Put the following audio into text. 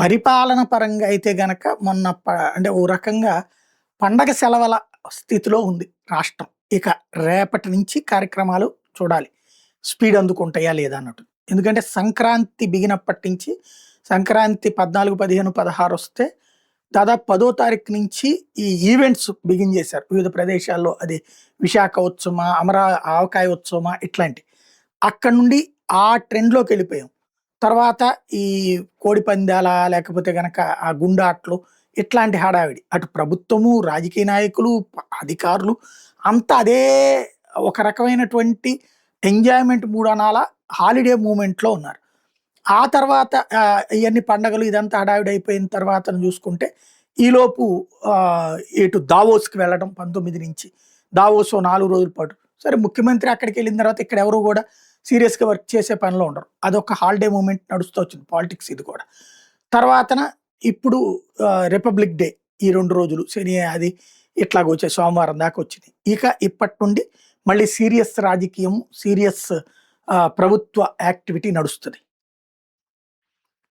పరిపాలన పరంగా అయితే గనక మొన్న అంటే ఓ రకంగా పండగ సెలవుల స్థితిలో ఉంది రాష్ట్రం. ఇక రేపటి నుంచి కార్యక్రమాలు చూడాలి. స్పీడ్ అందుకుంటాయా లేదా అన్నట్టు. ఎందుకంటే సంక్రాంతి బిగినప్పటి నుంచి సంక్రాంతి 14, 15, 16 వస్తే దాదాపు 10వ తారీఖు నుంచి ఈ ఈవెంట్స్ బిగిన్ చేశారు. వివిధ ప్రదేశాల్లో అది విశాఖ ఉత్సవమా, ఆవకాయ ఉత్సవమా ఇట్లాంటివి. అక్కడి నుండి ఆ ట్రెండ్‌లోకి వెళ్ళిపోయాం. తర్వాత ఈ కోడి పందాలా లేకపోతే గనక ఆ గుండాట్లు ఇట్లాంటి హడావిడి. అటు ప్రభుత్వము, రాజకీయ నాయకులు, అధికారులు అంతా అదే ఒక రకమైనటువంటి ఎంజాయ్‌మెంట్ మూడ్ అనాలా, హాలిడే మూవ్‌మెంట్‌లో ఉన్నారు. ఆ తర్వాత ఇయన్నీ పండగలు ఇదంతా హడావిడి అయిపోయిన తర్వాతను చూసుకుంటే ఈలోపు ఇటు దావోస్‌కి వెళ్ళడం 19 నుంచి. దావోస్ ఓ 4 రోజుల పాటు. సరే ముఖ్యమంత్రి అక్కడికెళ్ళిన తర్వాత ఇక్కడ ఎవరు గూడా సీరియస్‌గా వర్క్ చేసే పనిలో ఉండరు. అదొక హాలిడే మూవ్‌మెంట్ నడుస్తూ వచ్చింది పాలిటిక్స్ ఇది కూడా. తర్వాతన ఇప్పుడు రిపబ్లిక్ డే ఈ 2 రోజులు శని అది ఇట్లాగొచ్చాయి సోమవారం దాకా వచ్చింది. ఇక ఇప్పటి నుండి మళ్ళీ సీరియస్ రాజకీయం, సీరియస్ ప్రభుత్వ యాక్టివిటీ నడుస్తది.